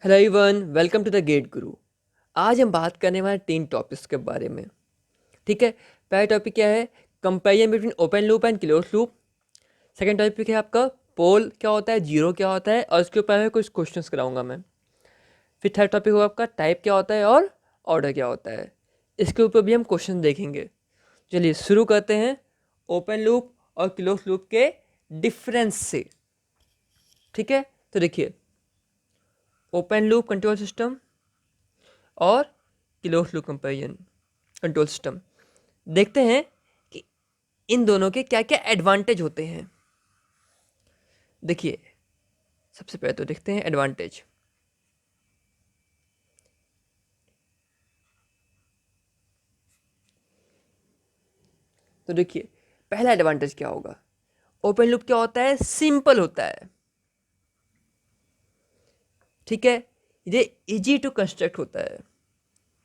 Hello everyone, welcome to the GATE Guru. आज हम बात करने वाले 3 टॉपिक्स के बारे में। ठीक है, पहला टॉपिक क्या है? Comparison between open loop and close loop. Second topic है आपका पोल क्या होता है, जीरो क्या होता है, और इसके ऊपर मैं कुछ क्वेश्चंस कराऊंगा मैं। फिर थर्ड टॉपिक होगा आपका टाइप क्या होता है और ऑर्डर क्या होता है। इसके ऊपर भी हम क्वेश्चन देखेंगे। चलिए शुरू करते हैं ओपन लूप और क्लोज लूप के डिफरेंस से। ठीक है, तो देखिए ओपन लूप कंट्रोल सिस्टम और close loop comparison control system, देखते हैं कि इन दोनों के क्या क्या एडवांटेज होते हैं। देखिए सबसे पहले तो देखते हैं एडवांटेज। तो देखिए पहला एडवांटेज क्या होगा? ओपन लूप क्या होता है? सिंपल होता है। ठीक है, ये इजी टू कंस्ट्रक्ट होता है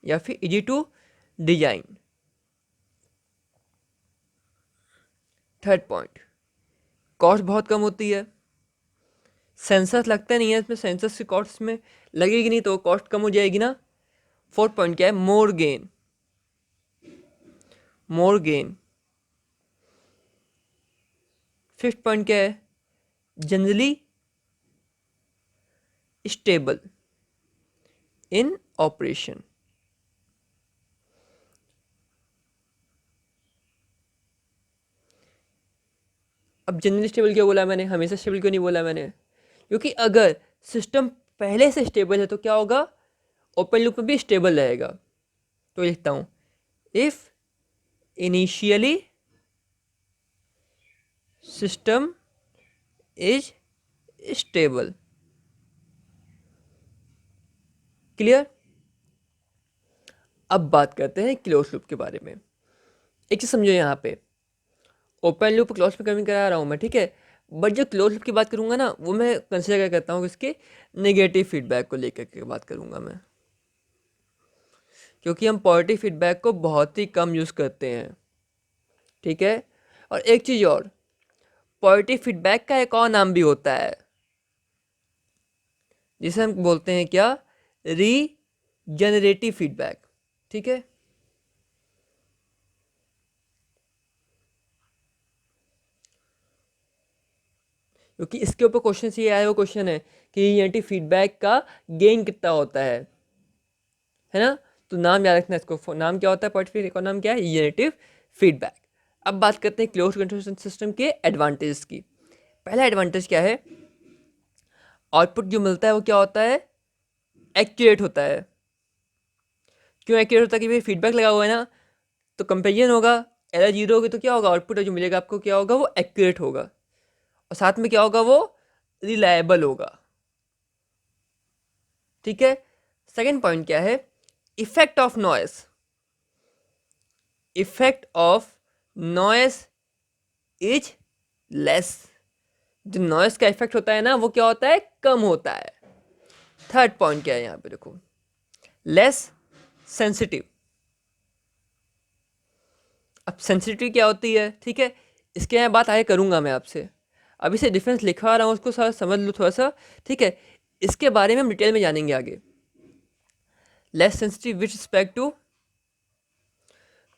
या फिर easy to design. Third point, cost बहुत कम होती है। सेंसर्स लगता नहीं है इसमें, सेंसर्स की कॉस्ट में लगेगी नहीं तो कॉस्ट कम हो जाएगी ना। फोर्थ पॉइंट क्या है? मोर गेन। मोर गेन। फिफ्थ पॉइंट क्या है? Generally stable in operation. अब जनरली स्टेबल क्यों बोला मैंने, हमेशा स्टेबल क्यों नहीं बोला मैंने? क्योंकि अगर सिस्टम पहले से स्टेबल है तो क्या होगा? ओपन लूप में भी स्टेबल रहेगा। तो लिखता हूं if initially system is stable. Clear? अब बात करते हैं क्लोज लूप के बारे में। एक चीज समझो, यहाँ पे ओपन लूप क्लोज में कमी करा रहा हूँ मैं, ठीक है, बट जो क्लोज लूप की बात करूंगा ना वो मैं कंसिडर करता हूँ इसके नेगेटिव फीडबैक को लेकर के बात करूंगा मैं, क्योंकि हम पॉजिटिव फीडबैक को बहुत ही कम यूज़ करते हैं। ठीक है, और एक चीज़ और, पॉजिटिव फीडबैक का एक और नाम भी होता है जिसे हम बोलते हैं क्या? Regenerative feedback. ठीक है, क्योंकि इसके ऊपर क्वेश्चन ये आया, वो क्वेश्चन है कि रीजनरेटिव फीडबैक का गेन कितना होता है ना? तो नाम याद रखना इसको, नाम क्या होता है पॉजिटिव फीडबैक का, नाम क्या है? Regenerative feedback. अब बात करते हैं क्लोज कंट्रोल सिस्टम के एडवांटेज की। पहला एडवांटेज क्या है? आउटपुट जो मिलता है वो क्या होता है? एक्यूरेट होता है। क्यों एक्यूरेट होता है? कि भाई फीडबैक लगा हुआ है ना, तो कंपेरिजन होगा, एरर जीरो होगी तो क्या होगा? आउटपुट जो मिलेगा आपको क्या होगा? वो एक्यूरेट होगा, और साथ में क्या होगा? वो रिलायबल होगा। ठीक है, सेकेंड पॉइंट क्या है? Effect of noise. Effect of noise is less. जो नॉइस का इफेक्ट होता है ना वो क्या होता है? कम होता है। थर्ड पॉइंट क्या है यहाँ पे देखो, लेस सेंसिटिव। अब सेंसिटिविटी क्या होती है? ठीक है, इसके यहाँ बात आगे करूंगा मैं आपसे, अभी से डिफरेंस लिखवा रहा हूँ उसको सारा समझ लो थोड़ा सा। ठीक है, इसके बारे में हम डिटेल में जानेंगे आगे। Less sensitive with respect to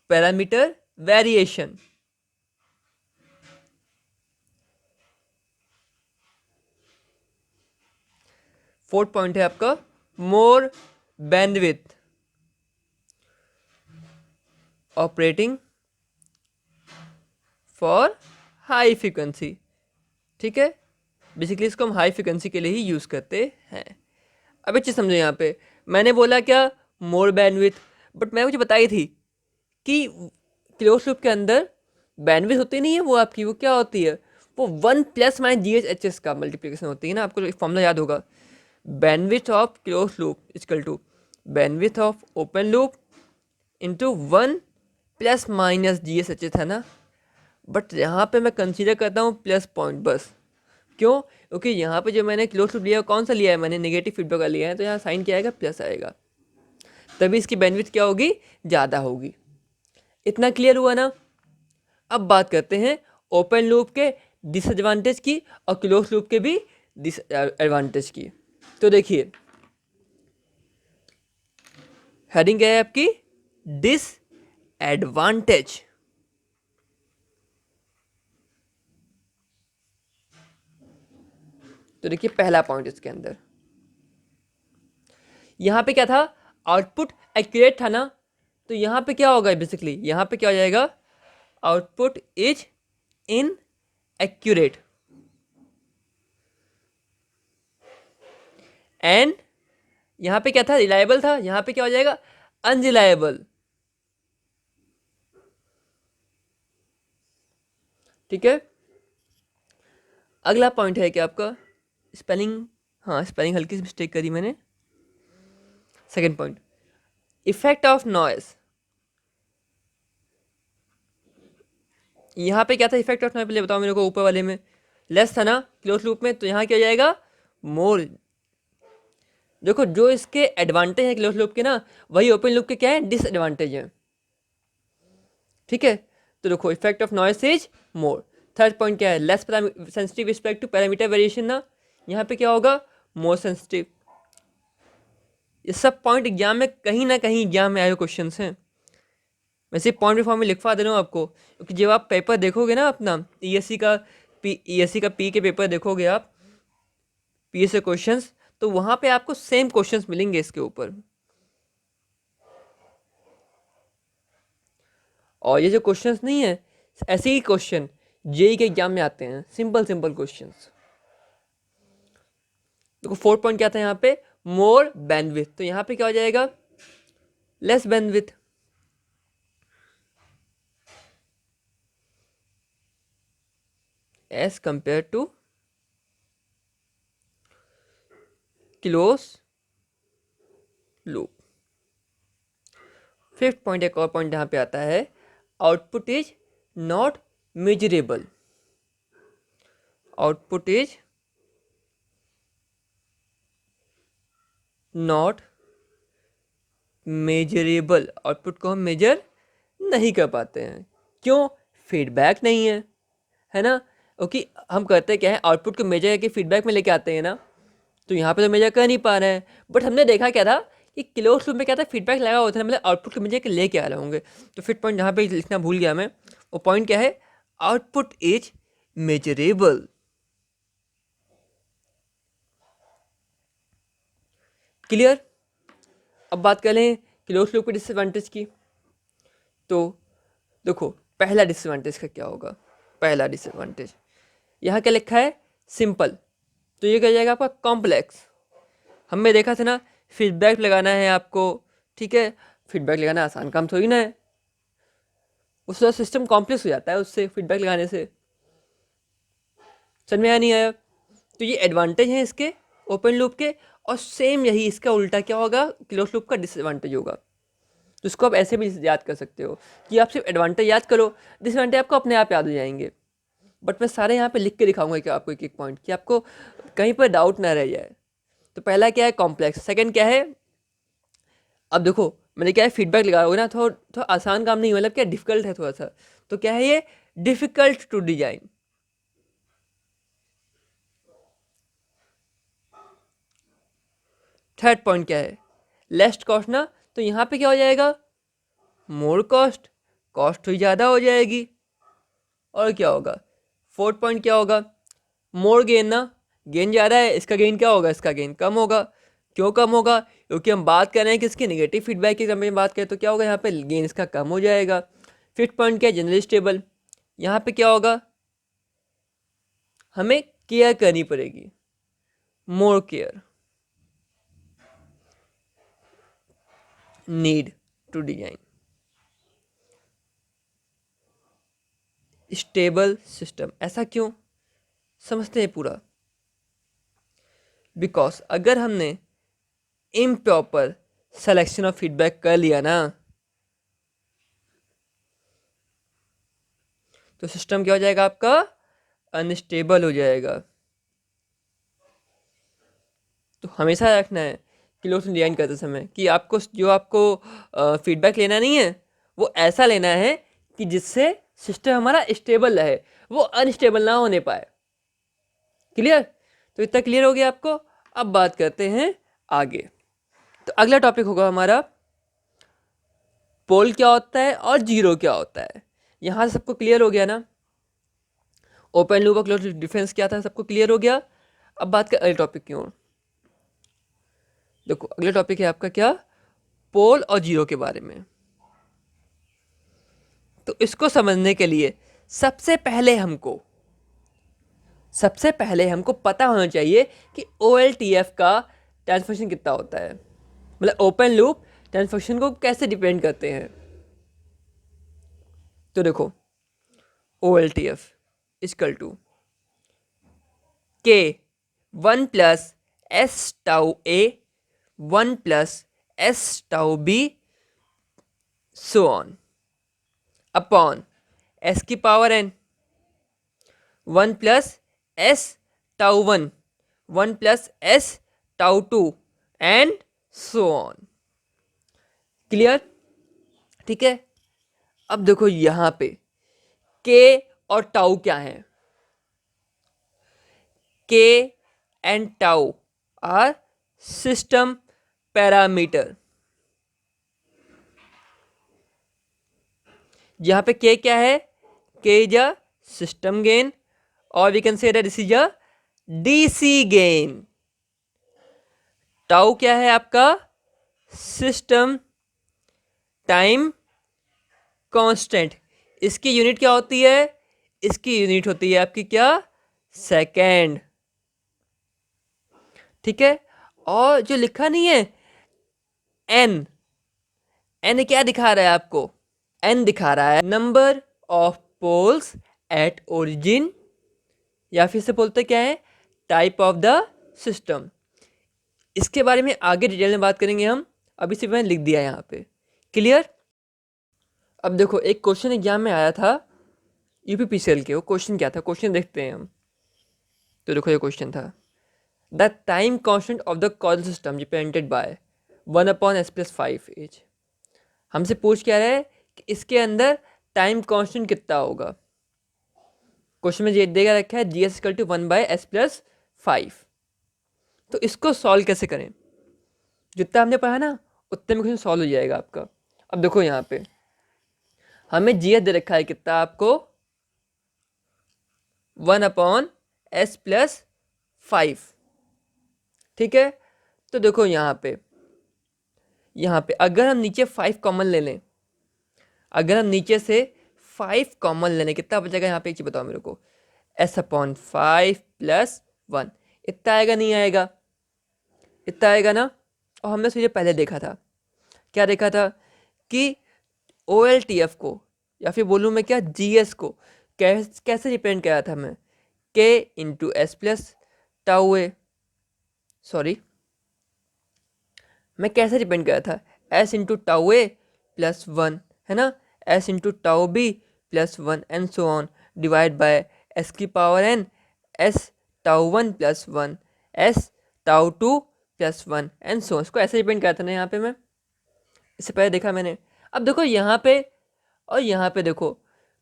parameter variation. Fourth point है आपका more bandwidth operating for high frequency. ठीक है, बेसिकली इसको हम हाई फ्रिक्वेंसी के लिए ही यूज़ करते हैं। अब एक चीज़ समझो, यहाँ पे मैंने बोला क्या? मोर बैंडविथ, बट मैं मुझे बताई थी कि क्लोज लूप के अंदर बैंडविथ होती नहीं है, वो आपकी वो क्या होती है? वो 1 + का मल्टीप्लिकेशन होती है ना। आपको फॉर्मूला याद होगा, bandwidth of close loop equal to bandwidth of open loop into 1 ± है ना। बट यहाँ पे मैं कंसीडर करता हूँ प्लस पॉइंट बस। क्यों? क्योंकि यहाँ पे जो मैंने क्लोज लूप लिया है, कौन सा लिया है मैंने? नेगेटिव फीडबैक का लिया है, तो यहाँ साइन क्या आएगा? प्लस आएगा, तभी इसकी बैंडविड्थ क्या होगी? ज़्यादा होगी। इतना क्लियर हुआ ना? अब बात करते हैं ओपन लूप के डिसएडवांटेज की और क्लोज लूप के भी डिसएडवांटेज की। तो देखिए हेडिंग क्या है आपकी? डिसएडवांटेज। तो देखिए पहला पॉइंट इसके अंदर, यहां पे क्या था? आउटपुट एक्यूरेट था ना, तो यहां पे क्या होगा बेसिकली? यहां पे क्या हो जाएगा? Output is in accurate and यहां पे क्या था? रिलायबल था, यहां पे क्या हो जाएगा? अनरिलायबल। ठीक है, अगला पॉइंट है क्या आपका? स्पेलिंग, हाँ स्पेलिंग हल्की सी मिस्टेक करी मैंने। Second point, effect of noise. यहाँ पे क्या था इफेक्ट ऑफ नॉइस? पहले बताओ मेरे को, ऊपर वाले में लेस था ना क्लोज लूप में, तो यहाँ क्या हो जाएगा? मोर। देखो जो इसके एडवांटेज है क्लोज लूप के ना, वही ओपन लूप के क्या है? डिसएडवांटेज है। ठीक है, तो देखो effect of noise is more. Third point क्या है? Less sensitive respect to parameter variation ना, यहाँ पे क्या होगा? More sensitive. ये सब पॉइंट एग्जाम में कहीं ना कहीं एग्जाम में आए हुए क्वेश्चन हैं। वैसे पॉइंट फॉर्म में लिखवा दे रहा हूँ आपको, क्योंकि जब आप पेपर देखोगे ना अपना ईएससी का पी के पेपर देखोगे आप, पी से क्वेश्चंस, तो वहां पे आपको सेम क्वेश्चंस मिलेंगे इसके ऊपर। और ये जो क्वेश्चंस नहीं है, ऐसे ही क्वेश्चन जेई के एग्जाम में आते हैं, सिंपल सिंपल क्वेश्चंस। देखो फोर्थ पॉइंट क्या था यहाँ पे? More bandwidth. तो यहाँ पे क्या हो जाएगा? Less bandwidth. As compare to close loop. Fifth point, एक और पॉइंट यहाँ पे आता है, output is not measurable. Output is not measurable. Output को हम मेजर नहीं कर पाते हैं। क्यों? फीडबैक नहीं है ना? क्योंकि हम करते क्या है, आउटपुट को मेजर करके फीडबैक में लेके आते हैं ना, तो यहाँ पे तो मेजर कर नहीं पा रहे हैं। बट हमने देखा क्या था कि क्लोज लूप में क्या था? फीडबैक लगा होता है, मतलब आउटपुट को मेजर के लेके आ रहे होंगे। तो फिर पॉइंट यहाँ पे लिखना भूल गया मैं, वो पॉइंट क्या है? Output is measurable. क्लियर? अब बात कर लें क्लोज लूप के डिसएडवांटेज की। तो देखो पहला डिसएडवांटेज का क्या होगा? पहला डिसएडवांटेज यहाँ क्या लिखा है? सिंपल। तो ये क्या जाएगा आपका? कॉम्प्लेक्स। हमने देखा था ना, फीडबैक लगाना है आपको, ठीक है? फीडबैक लगाना आसान काम थोड़ी ना है, उसका सिस्टम कॉम्प्लेक्स हो जाता है उससे, फीडबैक लगाने से। समझ में आया नहीं आया? तो ये एडवांटेज है इसके ओपन लूप के, और सेम यही इसका उल्टा क्या होगा? क्लोज लूप का डिसएडवांटेज होगा। तो इसको आप ऐसे भी याद कर सकते हो कि आप सिर्फ एडवांटेज याद करो, डिसएडवांटेज आपको अपने आप याद हो जाएंगे। बट मैं सारे यहाँ पे लिख के दिखाऊंगा कि आपको एक एक पॉइंट, कि आपको कहीं पर डाउट ना रह जाए। तो पहला क्या है? कॉम्प्लेक्स। सेकंड क्या है? अब देखो मैंने क्या है, फीडबैक लगाओगे ना, थोड़ा आसान काम नहीं, मतलब क्या डिफिकल्ट है थोड़ा सा। तो क्या है ये? Difficult to design. Third point क्या है? लेस्ट कॉस्ट ना, तो यहाँ पे क्या हो जाएगा? More cost. कॉस्ट थोड़ी ज़्यादा हो जाएगी। और क्या होगा? फोर्थ पॉइंट क्या होगा? मोर गेन ना, गेन ज़्यादा है, इसका गेन क्या होगा? इसका गेन कम होगा। क्यों कम होगा? क्योंकि हम बात कर रहे हैं कि इसकी नेगेटिव फीडबैक की में बात करें, तो क्या होगा यहाँ पे? गेन इसका कम हो जाएगा। फिफ्थ पॉइंट क्या है? Generally stable. यहाँ पे क्या होगा? हमें केयर करनी पड़ेगी, more care, need to design stable system. ऐसा क्यों? समझते हैं पूरा। बिकॉज अगर हमने इम्प्रॉपर सिलेक्शन ऑफ फीडबैक कर लिया ना, तो सिस्टम क्या हो जाएगा आपका? अनस्टेबल हो जाएगा। तो हमेशा रखना है क्लोज डिजाइन करते समय कि आपको जो आपको फीडबैक लेना नहीं है, वो ऐसा लेना है कि जिससे सिस्टम हमारा स्टेबल रहे, वो अनस्टेबल ना होने पाए। क्लियर? तो इतना क्लियर हो गया आपको। अब बात करते हैं आगे। तो अगला टॉपिक होगा हमारा पोल क्या होता है और जीरो क्या होता है। यहाँ से सबको क्लियर हो गया ना, ओपन लूप और क्लोज डिफरेंस क्या था, सबको क्लियर हो गया। अब बात कर अगले टॉपिक की ओर। देखो अगला टॉपिक है आपका क्या, पोल और जीरो के बारे में। तो इसको समझने के लिए सबसे पहले हमको पता होना चाहिए कि OLTF का ट्रांसफर फंक्शन कितना होता है, मतलब ओपन लूप ट्रांसफर फंक्शन को कैसे डिपेंड करते हैं। तो देखो OLTF equal to K 1 plus S tau A 1 plus S tau B so on upon S की power N 1 plus S tau 1 1 plus S tau 2 and so on. Clear? ठीक है। अब देखो यहां पे के और टाउ क्या है, K and tau are system parameter. यहां पे के क्या है, K is a system gain और we can say that this is a DC gain. Tau क्या है आपका, सिस्टम टाइम कांस्टेंट। इसकी यूनिट क्या होती है, इसकी यूनिट होती है आपकी क्या, सेकेंड। ठीक है। और जो लिखा नहीं है एन, एन क्या दिखा रहा है आपको, एन दिखा रहा है number of poles at origin, या फिर से बोलते क्या है, टाइप ऑफ द सिस्टम। इसके बारे में आगे डिटेल में बात करेंगे हम, अभी सिर्फ मैंने लिख दिया है यहाँ पे। क्लियर? अब देखो एक क्वेश्चन एग्जाम में आया था UPPCL के, वो क्वेश्चन क्या था, क्वेश्चन देखते हैं हम। तो देखो ये क्वेश्चन था, the time constant of the chordal system represented by 1/s+5 as. हमसे पूछ क्या रहा है कि इसके अंदर टाइम कांस्टेंट कितना होगा। क्वेश्चन में ये देगा रखा है GS इक्वल टू 1/s+5। तो इसको सॉल्व कैसे करें, जितना हमने पढ़ा ना उतने में क्वेश्चन सॉल्व हो जाएगा आपका। अब देखो यहाँ पे हमें GS दे रखा है कितना आपको, 1/s+5। ठीक है। तो देखो यहाँ पे अगर हम नीचे 5 कॉमन ले लें, अगर हम नीचे से 5 कॉमन ले लें, कितना बचेगा यहाँ पे, एक चीज बताओ मेरे को, S/5 + 1 इतना आएगा, नहीं आएगा, इतना आएगा ना। और हमने तुझे पहले देखा था, क्या देखा था कि OLTF को या फिर बोलूँ मैं क्या, GS को कैसे रिप्रेजेंट किया था मैं, K × S+ टाउ ए, सॉरी मैं कैसे रिप्रेजेंट किया था, S × टाउ ए + 1 है ना, S × tau B + 1 and so on divide by S की power n, S tau 1 + 1 S tau 2 + 1 and so. इसको ऐसे रिप्रेजेंट किया था ना यहाँ पे, मैं इससे पहले देखा मैंने। अब देखो यहाँ पे और यहाँ पे देखो,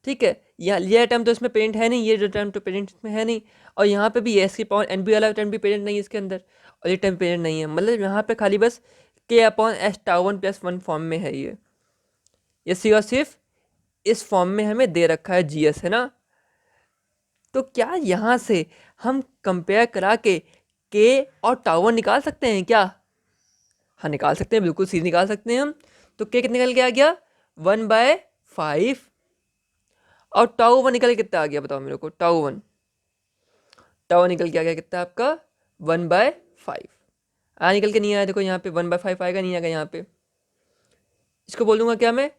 ठीक है, यहाँ ये टर्म तो इसमें पेरेंट है नहीं, ये जो टर्म तो पेरेंट इसमें है नहीं, और यहाँ पे भी S की पावर n भी वाला टर्म भी पेरेंट नहीं है इसके अंदर, और ये टर्म पेरेंट नहीं है, मतलब यहाँ पे खाली बस K/S टाउ 1 + 1 फॉर्म में है ये सिर्फ इस फॉर्म में हमें दे रखा है GS, है ना। तो क्या यहाँ से हम कंपेयर करा के K और टाउ 1 निकाल सकते हैं क्या, हाँ निकाल सकते हैं, बिल्कुल सीधे निकाल सकते हैं हम। तो K कितने निकल के आ गया, 1/5, और टाउ 1 निकल के कितना आ गया बताओ मेरे को, टाउ 1 निकल के आ गया कितना आपका, 1/5। निकल के नहीं आया, देखो यहाँ पे 1/5 आएगा, नहीं आएगा यहाँ पे। इसको बोल दूंगा क्या मैं,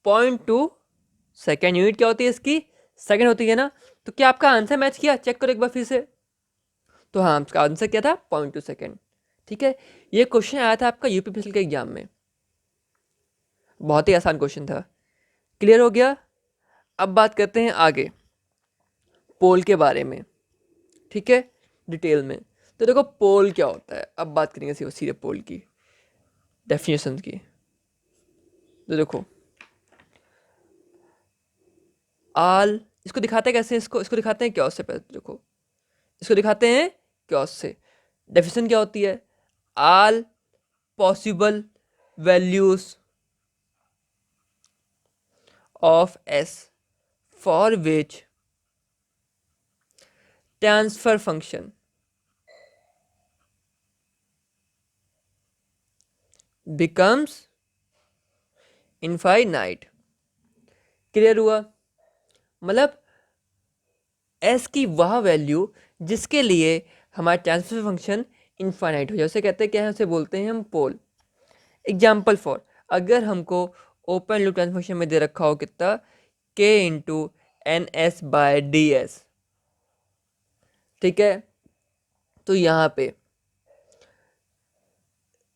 0.2 सेकेंड। यूनिट क्या होती है इसकी, सेकेंड होती है ना। तो क्या आपका आंसर मैच किया, चेक करो एक बार फिर से। तो हाँ, आपका आंसर क्या था, 0.2 सेकेंड। ठीक है। ये क्वेश्चन आया था आपका UPPCL के एग्जाम में, बहुत ही आसान क्वेश्चन था। क्लियर हो गया? अब बात करते हैं आगे पोल के बारे में, ठीक है, डिटेल में। तो देखो पोल क्या होता है, अब बात करेंगे सीधे पोल की डेफिनेशन की। तो देखो आल, इसको दिखाते हैं कैसे, इसको दिखाते हैं क्योस से। पहले तो देखो इसको दिखाते हैं क्योस से। डेफिनेशन क्या होती है, all possible values of S for which transfer function becomes infinite. Clear हुआ? मतलब एस की वह वैल्यू जिसके लिए हमारा ट्रांसफर फंक्शन इनफाइनाइट हो जाए उसे कहते हैं क्या है, उसे बोलते हैं हम पोल। एग्जाम्पल फॉर, अगर हमको ओपन लूप ट्रांसफर फंक्शन में दे रखा हो कितना, K into N S by D S, ठीक है, तो यहाँ पे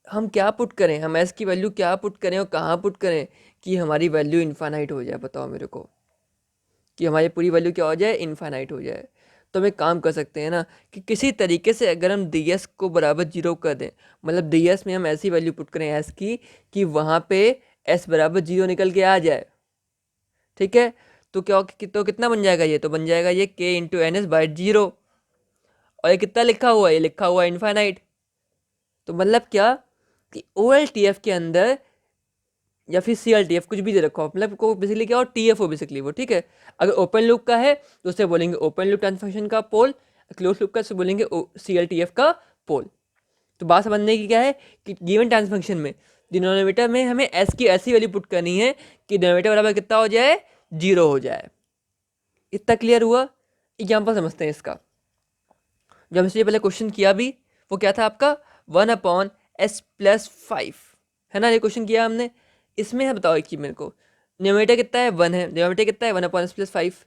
हम क्या पुट करें, हम एस की वैल्यू क्या पुट करें और कहाँ पुट करें कि हमारी वैल्यू इनफाइनाइट हो जाए, बताओ मेरे को, कि हमारी पूरी वैल्यू क्या हो जाए, इनफाइनाइट हो जाए। तो हम एक काम कर सकते हैं ना कि किसी तरीके से अगर हम डी एस को बराबर जीरो कर दें, मतलब डी एस में हम ऐसी वैल्यू पुट करें एस की कि वहाँ पे एस बराबर जीरो निकल के आ जाए, ठीक है, तो क्या तो कितना बन जाएगा ये, तो बन जाएगा ये K into N S by zero, और ये कितना लिखा हुआ है, ये लिखा हुआ है इनफाइनाइट। तो मतलब क्या कि ओ एल टी एफ के अंदर या फिर सी एल टी एफ कुछ भी दे रखा हो, मतलब को बेसिकली क्या हो, टी एफ हो बेसिकली वो, ठीक है। अगर ओपन लूप का है तो उसे बोलेंगे ओपन लूप ट्रांसफर का पोल, क्लोज लूप का उसे बोलेंगे सी एल टी एफ का पोल। तो बात समझने की क्या है कि गिवन ट्रांसफर फंक्शन में डिनोमिनेटर में हमें एस की ऐसी वैल्यू पुट करनी है कि डिनोमिनेटर बराबर कितना हो जाए, जीरो हो जाए। इतना क्लियर हुआ? एग्जाम्पल समझते हैं इसका। जो हमसे पहले क्वेश्चन किया भी वो क्या था आपका, 1/s+5, है ना, ये क्वेश्चन किया हमने। इसमें है बताओ कि मेरे को न्यूमरेटर कितना है, 1 है, डिनोमिनेटर कितना है, 1/s+5।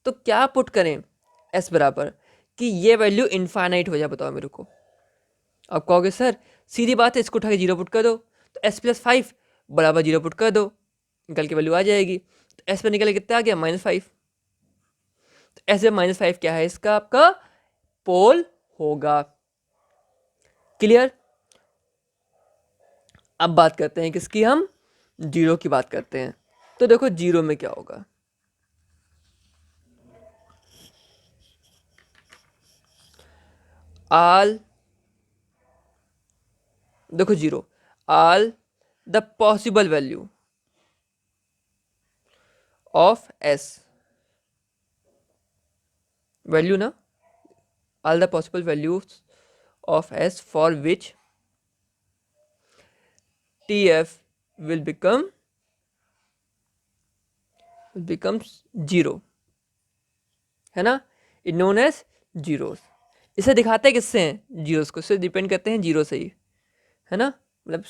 तो क्या पुट करें एस बराबर कि ये वैल्यू इनफाइनाइट हो जाए, बताओ मेरे को। आप कहोगे सर सीधी बात है, इसको उठा के जीरो पुट कर दो, तो s+5 बराबर जीरो पुट कर दो, निकल के वैल्यू आ जाएगी। तो एस पर निकल के कितना आ गया, -5। तो एस में -5 क्या है, इसका आपका पोल होगा। क्लियर? अब बात करते हैं किसकी, हम जीरो की बात करते हैं। तो देखो जीरो में क्या होगा, आल, देखो zero, all the possible value of S, value ना, all the possible values of s for which tf will becomes zero, है ना, इट नोन एज जीरोस। इसे दिखाते हैं किससे हैं, जीरोस को, इससे डिपेंड करते हैं जीरो से ही, है ना, मतलब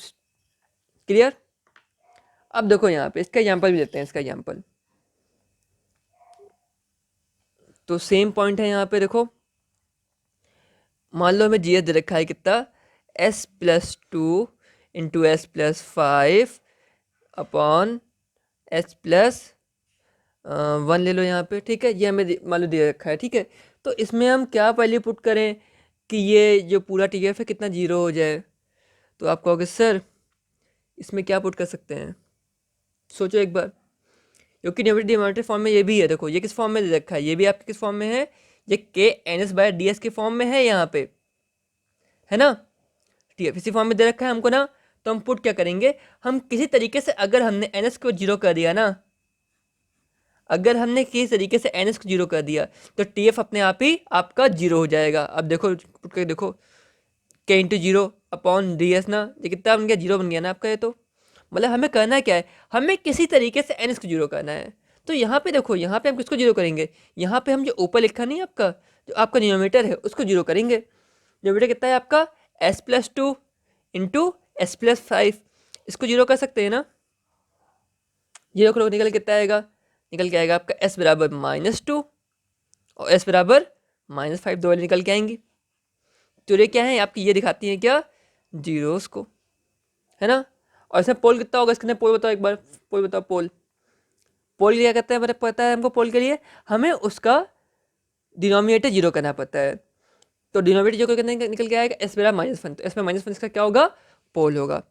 क्लियर। अब देखो यहाँ पे इसका एग्जांपल भी देते हैं, इसका एग्जांपल तो सेम पॉइंट है यहाँ पे। देखो मान लो हमें जी एस दे रखा है कितना, s+2 × s+5 अपॉन s+1 ले लो यहाँ पे, ठीक है, ये हमें मान लो दे रखा है, ठीक है। तो इसमें हम क्या वैल्यू पुट करें कि ये जो पूरा टी एफ है कितना जीरो हो जाए। तो आप कहोगे सर इसमें क्या पुट कर सकते हैं, सोचो एक बार, क्योंकि डिनोमिनेटर फॉर्म में ये भी है, देखो ये किस फॉर्म में दे रखा है, ये भी आपके किस फॉर्म में है, ये K N S by D S के फॉर्म में है यहाँ पे, है ना, टी एफ इसी फॉर्म में दे रखा है हमको ना। तो हम पुट क्या करेंगे, हम किसी तरीके से अगर हमने एन एस को जीरो कर दिया ना, अगर हमने किसी तरीके से एन एस को जीरो कर दिया तो टी एफ अपने आप ही आपका जीरो हो जाएगा। अब देखो पुट करके देखो, के into zero upon D S ना, ये कितना बन गया, जीरो बन गया ना आपका ये। तो मतलब हमें करना क्या है, हमें किसी तरीके से एन एस को जीरो करना है। तो यहाँ पे देखो, यहाँ पे हम किसको जीरो करेंगे, यहाँ पे हम जो ऊपर लिखा नहीं आपका, जो आपका डिनोमिनेटर है उसको जीरो करेंगे। डिनोमिनेटर कितना है आपका, s+2 इंटू s+5, इसको जीरो कर सकते हैं ना, जीरो करो निकल कितना आएगा, निकल के आएगा आपका s बराबर -2 और s बराबर -5, दो वाले निकल के आएंगी। तो ये क्या है आपकी, ये दिखाती है क्या, जीरोस को, है ना। और इसमें पोल कितना होगा, इसके अंदर पोल बताओ एक बार, पोल बताओ, पोल, पोल क्या करता है, मतलब पता है हमको, पोल के लिए हमें उसका डिनोमिनेटर जीरो करना पड़ता है। तो डिनोमिनेटर जीरो करने निकल के आएगा s बराबर -1, तो इसमें -1 इसका क्या होगा, पोल होगा।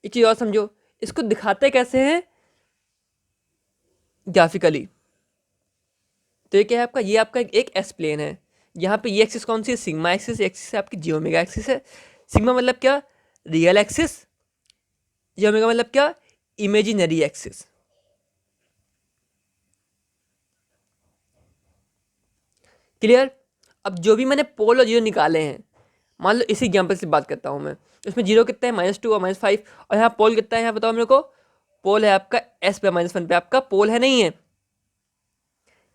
एक चीज़ और समझो, इसको दिखाते कैसे हैं ग्राफिकली। तो ये क्या है आपका, ये आपका एक एस प्लेन है, यहाँ पे ये एक्सिस कौन सी है, सिग्मा एक्सिस, एक्सिस है आपकी जियोमेगा एक्सिस है। सिग्मा मतलब क्या, रियल एक्सिस, जियोमेगा मतलब क्या, इमेजिनरी एक्सिस। क्लियर। अब जो भी मैंने पोल और जीरो निकाले हैं, मान लो इसी एग्जाम्पल से बात करता हूँ मैं, इसमें जीरो कितना है -2 और -5, और यहाँ पोल कितना है, यहाँ बताओ मेरे को, पोल है आपका s पे -1 पे, आपका पोल है नहीं है।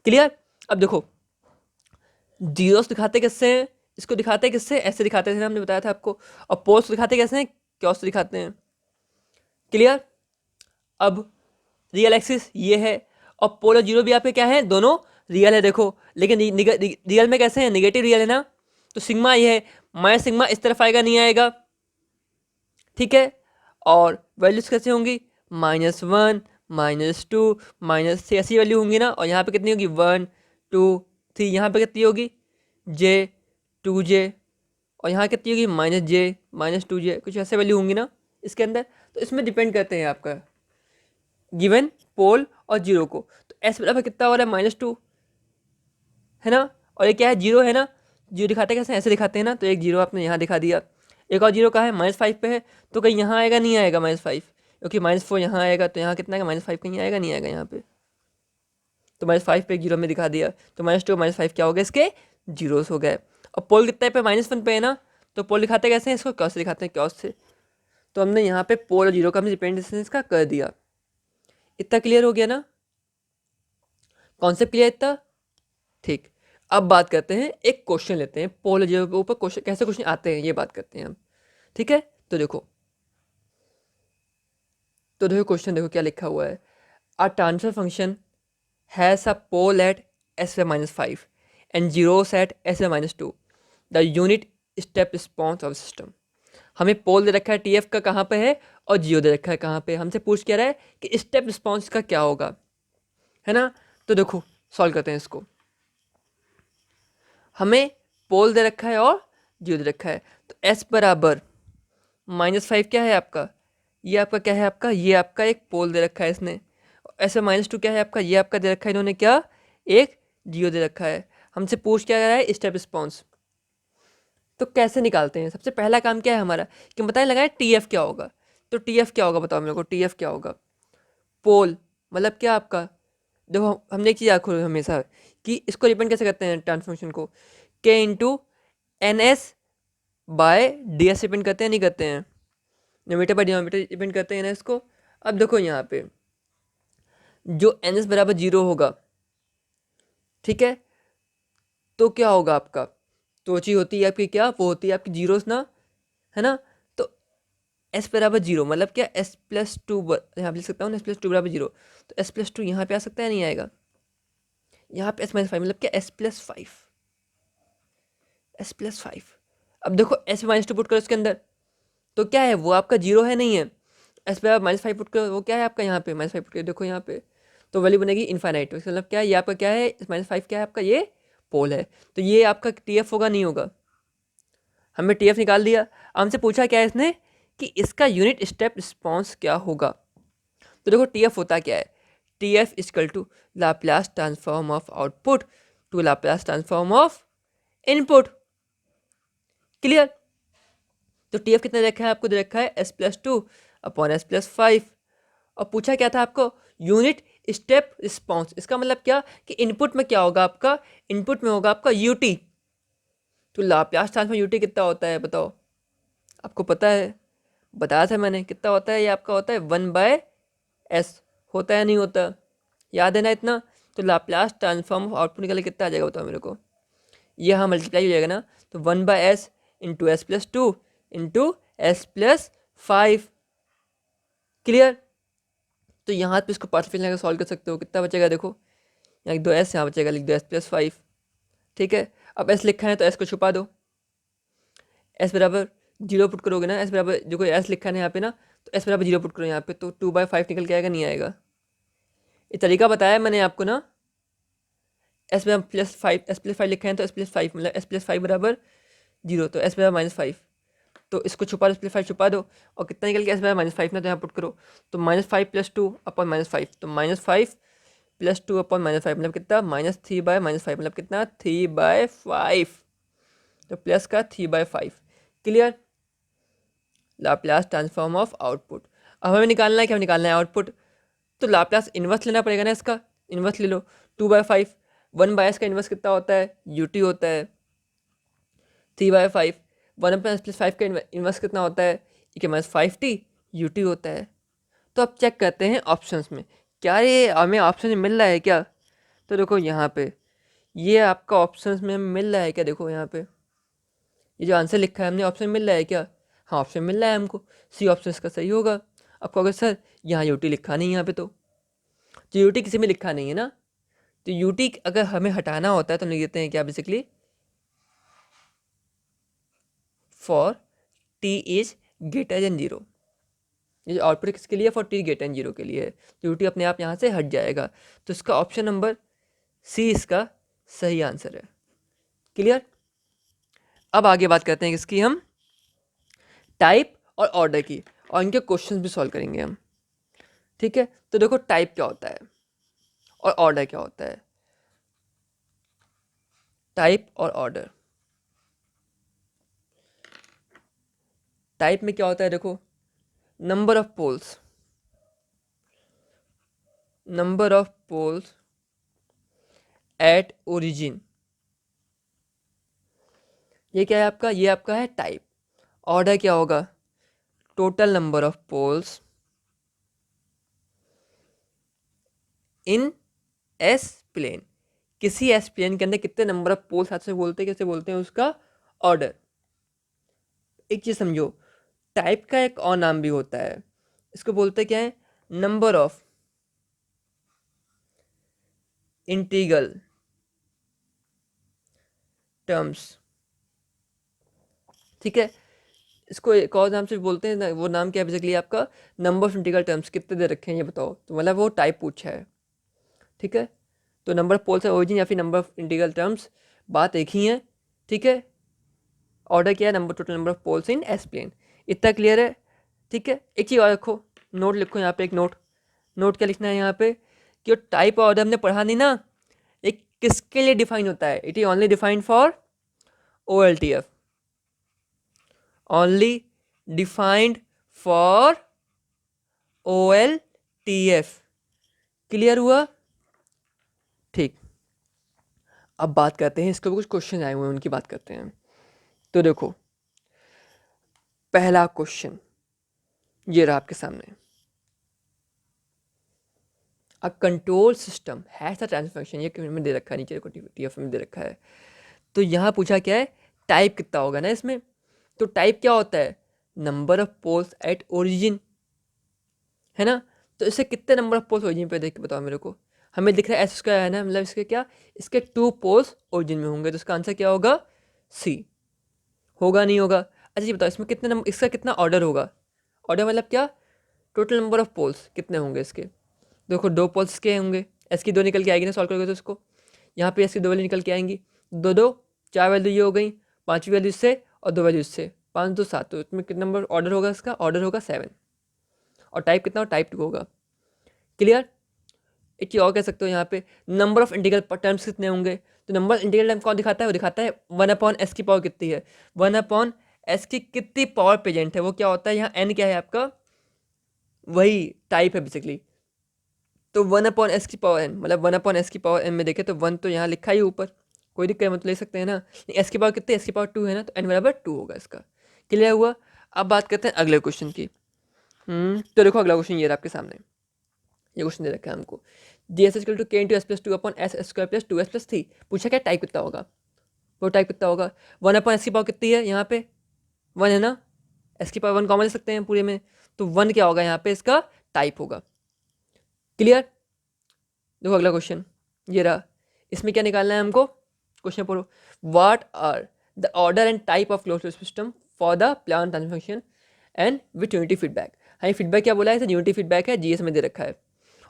क्लियर। अब देखो जीरोस दिखाते किससे हैं, इसको दिखाते हैं किससे, ऐसे दिखाते थे, हमने बताया था आपको। और पोल्स दिखाते कैसे हैं, क्रॉस दिखाते हैं। क्लियर। अब रियल एक्सिस ये है, और पोल और जीरो भी आपके क्या है, दोनों रियल है देखो, लेकिन रियल में कैसे है, निगेटिव रियल है ना, तो सिग्मा ये है, माइनस सिग्मा इस तरफ आएगा, नहीं आएगा। ठीक है। और वैल्यूज कैसे होंगी, -1 -2 -3 ऐसी वैल्यू होंगी ना, और यहाँ पे कितनी होगी 1 2 3, यहाँ पे कितनी होगी j 2j, और यहाँ कितनी होगी -j -2j, कुछ ऐसे वैल्यू होंगी ना इसके अंदर। तो इसमें डिपेंड करते हैं आपका गिवन पोल और जीरो को। तो एस बराबर कितना हो रहा है -2 है ना, और ये क्या है, जीरो है ना, जीरो दिखाते कैसे, ऐसे दिखाते हैं ना, तो एक जीरो आपने यहाँ दिखा दिया, एक और जीरो कहाँ है, -5 पे है, तो कहीं यहाँ आएगा, नहीं आएगा -5, क्योंकि -4 यहाँ आएगा, तो यहाँ कितना आएगा -5, कहीं आएगा, नहीं आएगा यहाँ पे, तो -5 पे एक जीरो में दिखा दिया, तो -2 -5 क्या हो गया, इसके जीरोस हो गए। और पोल कितना पे, -1 पे है ना, तो पोल दिखाते कैसे हैं, इसको क्रॉस से दिखाते हैं, क्रॉस से। तो हमने यहाँ पे पोल और जीरो का हमने डिपेंडेंस का कर दिया। इतना क्लियर हो गया ना, कॉन्सेप्ट क्लियर इतना, ठीक। अब बात करते हैं, एक क्वेश्चन लेते हैं, पोल और जीरो के ऊपर क्वेश्चन, कैसे क्वेश्चन आते हैं ये बात करते हैं हम। ठीक है, तो देखो क्वेश्चन देखो क्या लिखा हुआ है, a transfer function has a pole at s/-5 and zeros at s/-2, the unit step response of system. हमें पोल दे रखा है टी एफ का कहाँ पे है, और जीरो दे रखा है कहाँ पे, हमसे पूछ क्या रहा है कि स्टेप रिस्पॉन्स का क्या होगा, है ना। तो देखो सॉल्व करते हैं इसको। हमें पोल दे रखा है और जीरो दे रखा है, तो s बराबर -5 क्या है आपका, ये आपका क्या है, आपका ये आपका एक पोल दे रखा है इसने। ऐसे -2 क्या है आपका, ये आपका दे रखा है इन्होंने क्या, एक जीरो दे रखा है। हमसे पूछ क्या रहा है, स्टेप रिस्पॉन्स। तो कैसे निकालते हैं, सबसे पहला काम क्या है हमारा, कि बताएं लगाए टी एफ क्या होगा। तो टी एफ क्या होगा, बताओ मेरे को, टी एफ क्या होगा, पोल मतलब क्या आपका, देखो हमने एक चीज़ याद रखो हमेशा, कि इसको रिप्रेजेंट कैसे करते हैं ट्रांसफॉर्मेशन को, K into N S by D S represent करते हैं, नहीं करते हैं, नोमीटर बाय डिनोमीटर रिप्रेजेंट करते हैं ना इसको। अब देखो यहाँ पे जो एन एस बराबर जीरो होगा, ठीक है, तो क्या होगा आपका, तो चीज़ होती है आपकी क्या, वो होती है आपकी जीरोस ना, है ना। तो एस बराबर जीरो मतलब क्या, s+2 यहाँ पे लिख सकता हूँ ना, s+2 बराबर जीरो, तो s+2 यहाँ पे आ सकता है, नहीं आएगा, यहाँ पे s-5 मतलब क्या, s+5 s+5। अब देखो s-2 पुट करो इसके अंदर, तो क्या है वो आपका जीरो है, नहीं है, s बराबर -5 पुट करो, वो क्या है आपका यहाँ पे -5 पुट करो, देखो यहाँ पे, तो वैल्यू बनेगी इनफाइनाइट। इसका मतलब क्या है, ये आपका क्या है, -5 क्या है आपका, ये पोल है, तो ये आपका टी एफ होगा, नहीं होगा, हमें टी एफ निकाल दिया। हमसे पूछा क्या है इसने, कि इसका यूनिट स्टेप रिस्पॉन्स क्या होगा। तो देखो टी एफ होता क्या है, T F equal to Laplace transform of output to Laplace transform of input. Clear. तो टी एफ कितना रखा है आपको, दे रखा है s+2 अपॉन s+5, और पूछा क्या था आपको, यूनिट स्टेप रिस्पॉन्स। इसका मतलब क्या, कि इनपुट में क्या होगा आपका, इनपुट में होगा आपका यूटी। तो लाप्लास ट्रांसफॉर्म यूटी कितना होता है बताओ, आपको पता है, बताया था मैंने, कितना होता है, ये आपका होता है 1/s, होता है नहीं होता, याद है ना इतना। तो लाप्लास ट्रांसफॉर्म आउटपुट निकल कितना आ जाएगा बताओ मेरे को, ये हाँ मल्टीप्लाई हो जाएगा ना, तो 1/s into s+2 into s+5। Clear. तो यहाँ पे इसको पार्शियल लगा सॉल्व कर सकते हो, कितना बचेगा देखो, यहाँ लिख दो s, यहाँ बचेगा लिख दो s+5। ठीक है, अब s लिखा है तो s को छुपा दो, s बराबर जीरो पुट करोगे ना, s बराबर जो कोई s लिखा है ना यहाँ पे ना, तो s बराबर जीरो पुट करो यहाँ पे, तो 2/5 निकल के आएगा, नहीं आएगा। ये तरीका बताया मैंने आपको ना, s बराबर +5, s+5 लिखा है तो s+5 मतलब s+5 बराबर जीरो, तो s बराबर -5, तो इसको छुपा दो, s+5 छुपा दो, और कितना निकल गया s बराबर -5 ना, तो यहाँ पुट करो, तो -5 + 2 अपॉन -5, तो -5 + 2 अपॉन -5 मतलब कितना, -3/-5 मतलब कितना 3/5, तो प्लस का 3/5। Clear. Laplace transform of output. अब हमें निकालना है, क्या निकालना है, आउटपुट। तो लाप्लास इन्वर्स लेना पड़ेगा ना इसका, इन्वर्स ले लो, 2/5 1/s का इन्वर्स कितना होता है, यूटी होता है। 3/5, 1/s+5 का इन्वर्स कितना होता है, e⁻5t यूटी होता है। तो अब चेक करते हैं ऑप्शंस में, क्या ये हमें ऑप्शन में मिल रहा है क्या। तो देखो यहाँ पे ये आपका ऑप्शंस में मिल रहा है क्या, देखो यहाँ पे ये जो आंसर लिखा है हमने ऑप्शन मिल रहा है क्या, हाँ ऑप्शन मिल रहा है हमको, सी ऑप्शन इसका सही होगा। अब कहोगे सर यहाँ यूटी लिखा नहीं यहाँ पे, तो यूटी किसी में लिखा नहीं है ना, तो यूटी अगर हमें हटाना होता है तो लिख देते हैं क्या basically, for T is greater than 0। ये जो आउटपुट किसके लिए, फॉर टी ग्रेटर देन 0 के लिए है, तो यूटी अपने आप यहाँ से हट जाएगा। तो इसका ऑप्शन नंबर सी इसका सही आंसर है। क्लियर। अब आगे बात करते हैं किसकी, हम टाइप और ऑर्डर की, और इनके क्वेश्चन भी सॉल्व करेंगे हम। ठीक है, तो देखो टाइप क्या होता है और ऑर्डर क्या होता है। टाइप और ऑर्डर, टाइप में क्या होता है, देखो number of poles, number of poles at origin, ये क्या है आपका, ये आपका है टाइप। ऑर्डर क्या होगा, total number of poles in S plane, किसी एस प्लेन के अंदर कितने नंबर ऑफ पोल्स हाथ से बोलते हैं, कैसे बोलते हैं उसका ऑर्डर। एक चीज समझो, टाइप का एक और नाम भी होता है, इसको बोलते क्या है, नंबर ऑफ इंटीग्रल टर्म्स। ठीक है, इसको एक और नाम से बोलते हैं ना, वो नाम क्या है बेसिकली आपका, नंबर ऑफ इंटीग्रल टर्म्स कितने दे रखे हैं ये बताओ, तो मतलब वो टाइप पूछा है। ठीक है, तो नंबर ऑफ पोल्स ओरिजिन या फिर नंबर ऑफ इंटीग्रल टर्म्स बात एक ही है। ठीक है, ऑर्डर क्या है, number total number of poles in S plane. इतना क्लियर है। ठीक है, एक चीज़ और रखो, नोट लिखो यहाँ पे, एक नोट, नोट क्या लिखना है यहाँ पे, कि टाइप ऑर्डर हमने पढ़ा नहीं ना, एक किसके लिए डिफाइन होता है, it is only defined for OLTF, only defined for OLTF। Clear हुआ। ठीक, अब बात करते हैं, इसके कुछ क्वेश्चन आए हुए हैं उनकी बात करते हैं। तो देखो पहला क्वेश्चन ये रहा आपके सामने, a control system has a transfer function, ये में दे रखा है नीचे को, TF में दे रखा है। तो यहाँ पूछा क्या है, टाइप कितना होगा ना इसमें, तो टाइप क्या होता है, number of poles at origin, है ना। तो इससे कितने नंबर ऑफ पोल्स ओरिजिन पे देख के बताओ मेरे को, हमें दिख रहा है S का है ना, मतलब इसके क्या, इसके 2 पोल्स ओरिजिन में होंगे, तो इसका आंसर क्या होगा, सी। होगा नहीं होगा, अच्छा ये बताओ इसमें कितने नंबर, इसका कितना ऑर्डर होगा, ऑर्डर मतलब क्या, टोटल नंबर ऑफ पोल्स कितने होंगे इसके। देखो 2 पोल्स के होंगे, S की 2 निकल के आएगी ना, सॉल्व करोगे तो इसको, यहाँ पे S की 2 वैल्यू निकल के आएंगी, 2 2 4 वैल्यू ये हो गई, 5वीं वैल्यू इससे और 2 वैल्यू इससे, 5 2 7, तो इसमें कितना नंबर ऑर्डर होगा, इसका ऑर्डर होगा 7। और टाइप कितना, टाइप 2 होगा। क्लियर। एक चीज़ और कह सकते हो यहाँ पे, नंबर ऑफ इंटीग्रल टर्म्स कितने होंगे, तो नंबर इंटीग्रल टर्म कौन दिखाता है, वो दिखाता है 1/s की पावर कितनी है, 1/s की कितनी पावर प्रेजेंट है, वो क्या होता है, यहाँ n क्या है आपका, वही टाइप है बेसिकली। तो 1/s की पावर n, मतलब 1/s की पावर n में देखें तो 1 तो यहाँ लिखा ही ऊपर, कोई दिक्कत मतलब ले सकते हैं ना, s की पावर कितनी, s की पावर 2 है ना, तो n बराबर 2 होगा इसका। क्लियर हुआ। अब बात करते हैं अगले क्वेश्चन की। तो देखो अगला क्वेश्चन ये रहा आपके सामने, ये क्वेश्चन दे रखा है हमको, GS equal to K × S+2/S² + 2S+3, पूछा क्या टाइप कितना होगा, वो टाइप कितना होगा, 1/s की पावर कितनी है यहाँ पे, 1 है ना, s की पावर 1 कॉमन ले सकते हैं पूरे में, तो 1 क्या होगा यहाँ पे, इसका टाइप होगा। क्लियर। देखो अगला क्वेश्चन ये रहा, इसमें क्या निकालना है हमको, क्वेश्चन पढ़ो, what are the order and type of closed system for the plant transfer function and with unity feedback. हाँ फीडबैक क्या बोला है, यूनिटी फीडबैक है, GS में दे रखा है,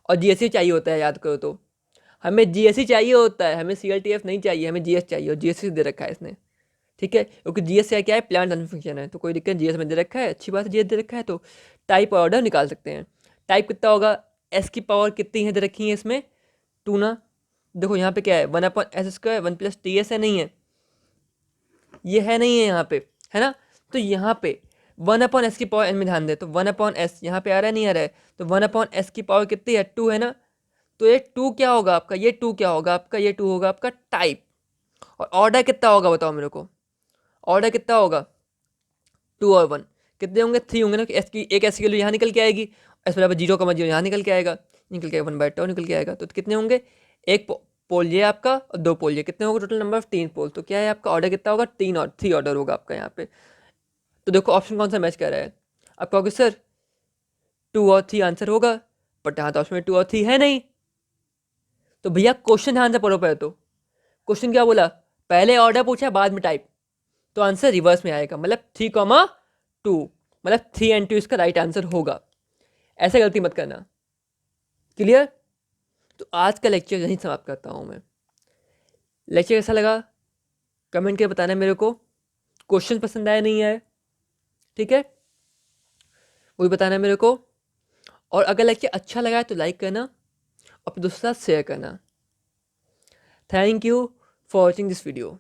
और GS ही चाहिए होता है, याद करो तो हमें GS ही चाहिए होता है, हमें CLTF नहीं चाहिए, हमें GS चाहिए, और GS दे रखा है इसने। ठीक है, क्योंकि GS से क्या है, प्लान ट्रांसफर फंक्शन है, तो कोई दिक्कत, GS में दे रखा है, अच्छी बात है, GS दे रखा है तो टाइप ऑर्डर निकाल सकते हैं। टाइप कितना होगा, S की पावर कितनी है दे रखी है इसमें, 2 ना, देखो यहाँ पे क्या है, 1/s² 1 + TS है, नहीं है, ये है नहीं है यहाँ पे, है ना, तो यहाँ पे 1/s की पावर n में ध्यान दे, तो 1/s यहाँ पे आ रहा है नहीं आ रहा है, तो 1/s की पावर कितनी है, 2 है ना, तो ये 2 क्या होगा आपका, ये 2 क्या होगा आपका, ये 2 होगा आपका टाइप। और ऑर्डर कितना होगा बताओ मेरे को, ऑर्डर कितना होगा, 2 और 1 कितने होंगे, 3 होंगे ना, एस की एक एस की वैल्यू यहाँ निकल के आएगी, एस बराबर 0,0 यहाँ निकल के आएगा, निकल के 1/2 निकल के आएगा। तो कितने होंगे, एक पोल ये आपका और 2 पोल ये, कितने होगा टोटल नंबर ऑफ 3 पोल। तो क्या है आपका ऑर्डर कितना होगा, 3 और 3 ऑर्डर होगा आपका यहाँ पे। तो देखो ऑप्शन कौन सा मैच कर रहा है, आप कहोगे सर 2 और 3 आंसर होगा, बट यहाँ तो ऑप्शन में 2 और 3 है नहीं। तो भैया क्वेश्चन ध्यान से पढ़ो पहले तो, क्वेश्चन क्या बोला, पहले ऑर्डर पूछा बाद में टाइप, तो आंसर रिवर्स में आएगा, मतलब 3,2, मतलब 3 एंड 2 इसका राइट आंसर होगा। ऐसे गलती मत करना, क्लियर। तो आज का लेक्चर यहीं समाप्त करता हूँ मैं। लेक्चर कैसा लगा कमेंट करके बताना मेरे को, क्वेश्चन पसंद आया नहीं आया, ठीक है, वो भी बताना मेरे को। और अगर लेक्चर अच्छा लगा है तो लाइक करना, और दोस्तों के साथ शेयर करना। Thank you for watching this video.